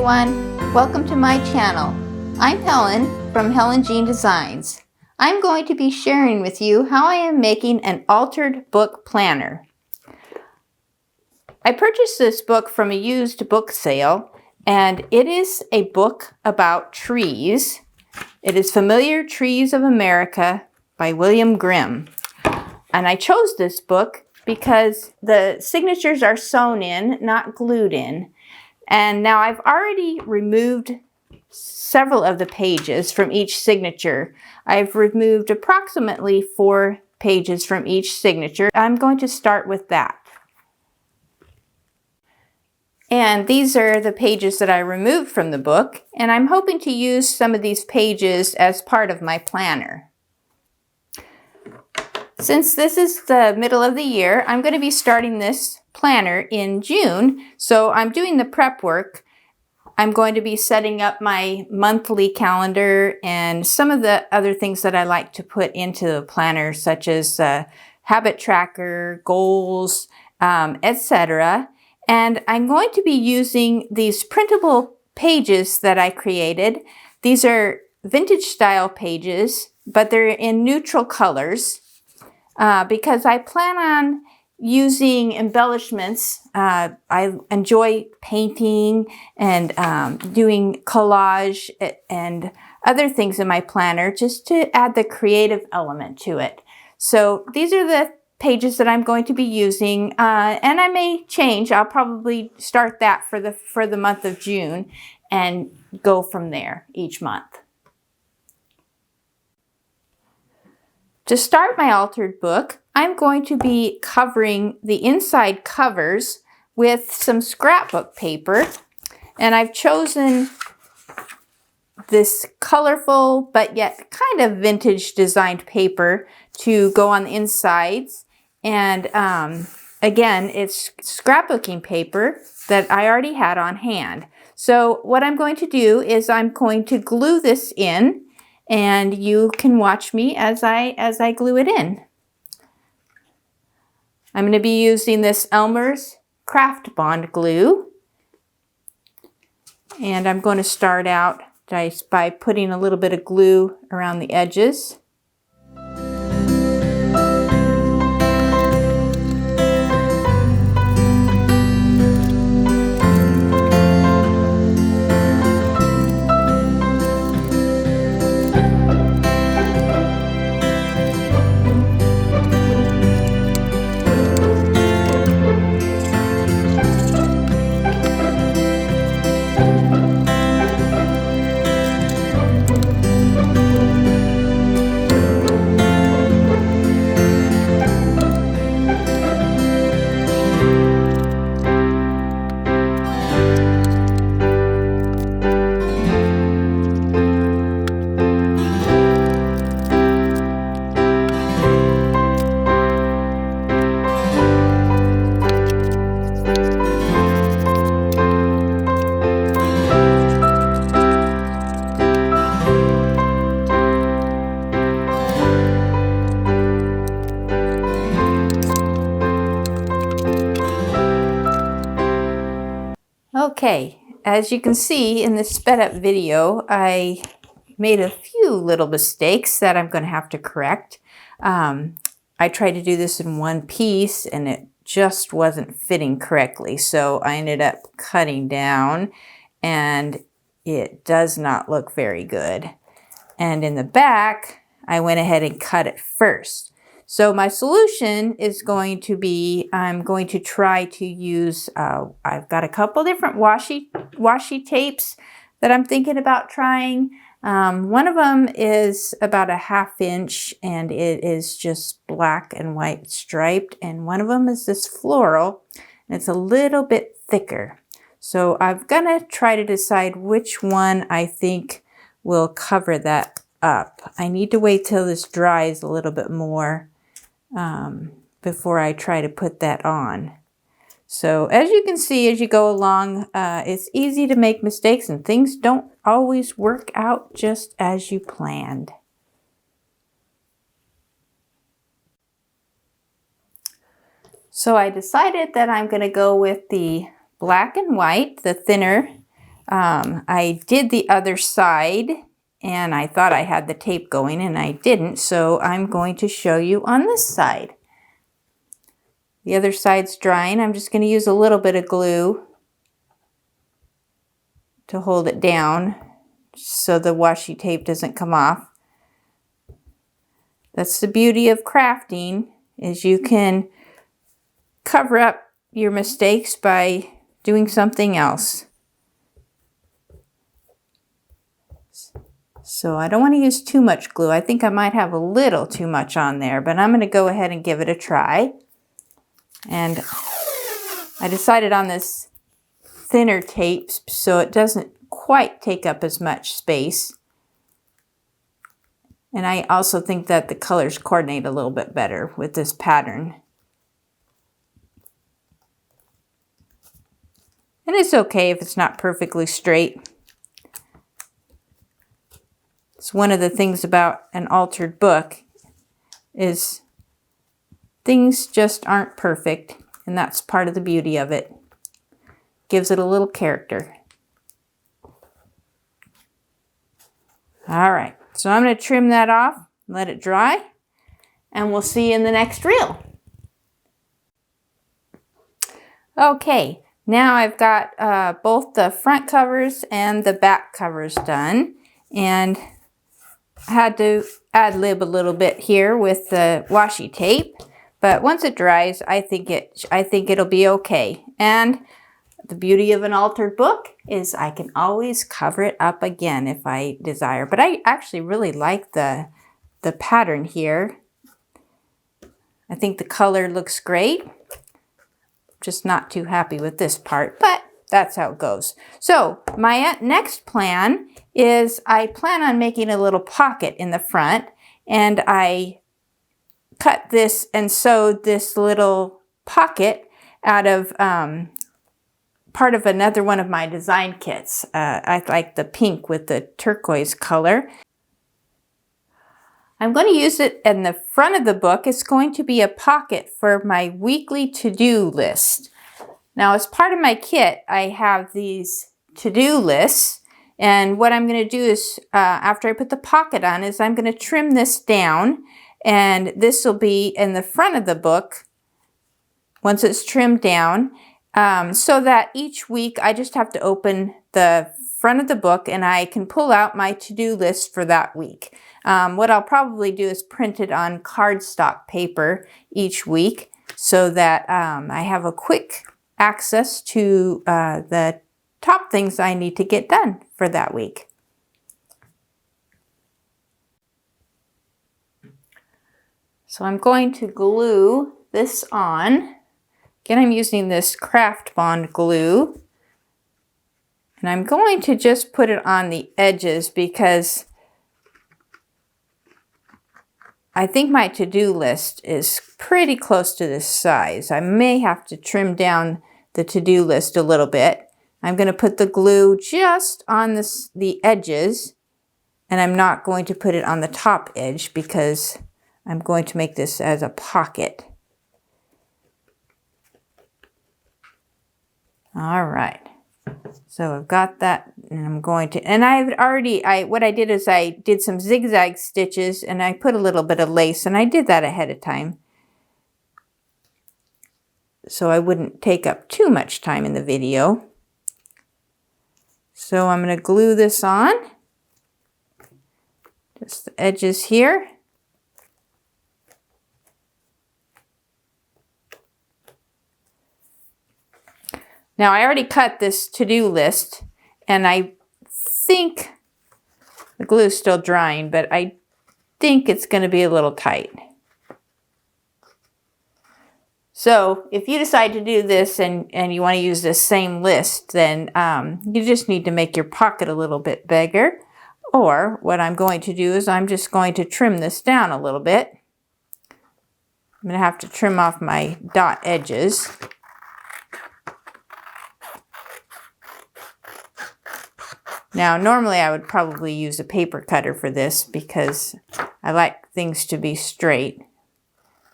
everyone, welcome to my channel. I'm Helen from Helen Jeanne Designs. I'm going to be sharing with you how I am making an altered book planner. I purchased this book from a used book sale, and it is a book about trees. It is Familiar Trees of America by William Grimm. And I chose this book because the signatures are sewn in, not glued in. And now I've already removed several of the pages from each signature. I've removed approximately 4 pages from each signature. I'm going to start with that. And these are the pages that I removed from the book, and I'm hoping to use some of these pages as part of my planner. Since this is the middle of the year, I'm going to be starting this planner in June, so I'm doing the prep work. I'm going to be setting up my monthly calendar and some of the other things that I like to put into the planner, such as habit tracker, goals, etc. And I'm going to be using these printable pages that I created. These are vintage style pages, but they're in neutral colors because I plan on using embellishments. I enjoy painting and doing collage and other things in my planner just to add the creative element to it. So these are the pages that I'm going to be using, and I may change. I'll probably start that for the month of June and go from there each month. To start my altered book, I'm going to be covering the inside covers with some scrapbook paper, and I've chosen this colorful but yet kind of vintage designed paper to go on the insides. And again, it's scrapbooking paper that I already had on hand. So what I'm going to do is I'm going to glue this in, and you can watch me as I glue it in. I'm going to be using this Elmer's Craft Bond glue, and I'm going to start out by putting a little bit of glue around the edges. Okay, as you can see in this sped up video, I made a few little mistakes that I'm going to have to correct. I tried to do this in one piece and it just wasn't fitting correctly, so I ended up cutting down and it does not look very good. And in the back, I went ahead and cut it first. So my solution is going to be, I'm going to try to use, I've got a couple different washi tapes that I'm thinking about trying. One of them is about a 1/2 inch and it is just black and white striped. And one of them is this floral and it's a little bit thicker. So I'm gonna try to decide which one I think will cover that up. I need to wait till this dries a little bit more before I try to put that on. So as you can see, as you go along, it's easy to make mistakes and things don't always work out just as you planned. So I decided that I'm going to go with the black and white, the thinner I did the other side and I thought I had the tape going and I didn't, so I'm going to show you on this side. The other side's drying. I'm just going to use a little bit of glue to hold it down so the washi tape doesn't come off. That's the beauty of crafting, is you can cover up your mistakes by doing something else. So I don't want to use too much glue. I think I might have a little too much on there, but I'm going to go ahead and give it a try. And I decided on this thinner tape so it doesn't quite take up as much space. And I also think that the colors coordinate a little bit better with this pattern. And it's okay if it's not perfectly straight. It's one of the things about an altered book is things just aren't perfect, and that's part of the beauty of it. Gives it a little character. All right, so I'm going to trim that off, let it dry, and we'll see you in the next reel. Okay, now I've got both the front covers and the back covers done, and I had to ad-lib a little bit here with the washi tape, but once it dries, I think it'll be okay. And the beauty of an altered book is I can always cover it up again if I desire. But I actually really like the pattern here. I think the color looks great. Just not too happy with this part, but that's how it goes. So my next plan is I plan on making a little pocket in the front, and I cut this and sewed this little pocket out of part of another one of my design kits. I like the pink with the turquoise color. I'm going to use it in the front of the book. It's going to be a pocket for my weekly to-do list. Now, as part of my kit, I have these to-do lists, and what I'm going to do is, after I put the pocket on, is I'm going to trim this down, and this will be in the front of the book once it's trimmed down, so that each week I just have to open the front of the book and I can pull out my to-do list for that week. What I'll probably do is print it on cardstock paper each week so that I have a quick access to the top things I need to get done for that week. So I'm going to glue this on. Again, I'm using this Craft Bond glue. And I'm going to just put it on the edges because I think my to-do list is pretty close to this size. I may have to trim down the to-do list a little bit. I'm going to put the glue just on the edges, and I'm not going to put it on the top edge because I'm going to make this as a pocket. All right. So I've got that, and I'm going to, and what I did is I did some zigzag stitches and I put a little bit of lace, and I did that ahead of time so I wouldn't take up too much time in the video. So I'm going to glue this on, just the edges here. Now I already cut this to-do list, and I think the glue is still drying, but I think it's going to be a little tight. So if you decide to do this and you want to use this same list, then you just need to make your pocket a little bit bigger. Or what I'm going to do is I'm just going to trim this down a little bit. I'm going to have to trim off my dot edges. Now, normally I would probably use a paper cutter for this because I like things to be straight,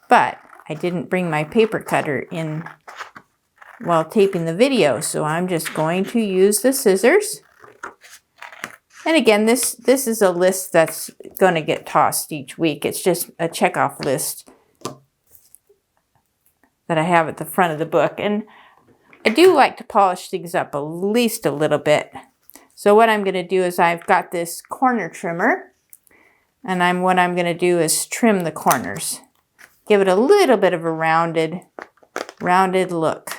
but I didn't bring my paper cutter in while taping the video, so I'm just going to use the scissors. And again, this is a list that's going to get tossed each week. It's just a checkoff list that I have at the front of the book. And I do like to polish things up at least a little bit. So what I'm going to do is I've got this corner trimmer, and what I'm going to do is trim the corners. Give it a little bit of a rounded look.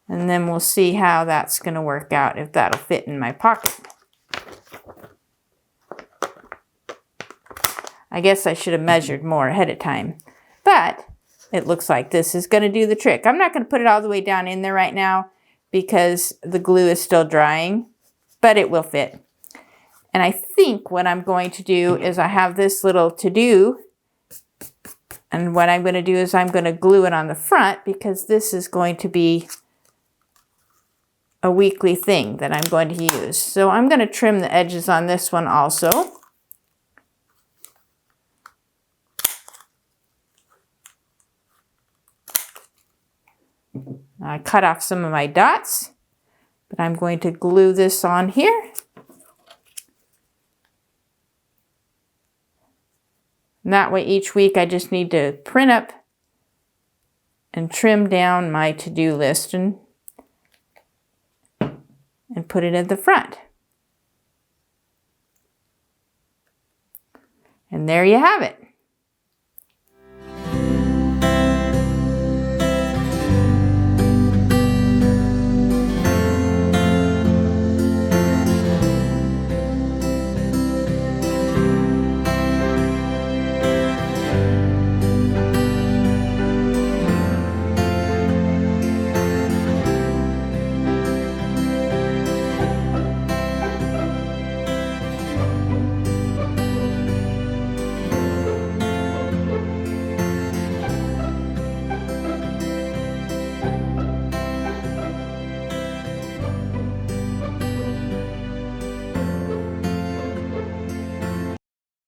And then we'll see how that's going to work out, if that'll fit in my pocket. I guess I should have measured more ahead of time. But it looks like this is going to do the trick. I'm not going to put it all the way down in there right now because the glue is still drying, but it will fit. And I think what I'm going to do is I have this little to-do, and what I'm going to do is I'm going to glue it on the front because this is going to be a weekly thing that I'm going to use. So I'm going to trim the edges on this one also. I cut off some of my dots, but I'm going to glue this on here. And that way each week I just need to print up and trim down my to-do list and put it at the front. And there you have it.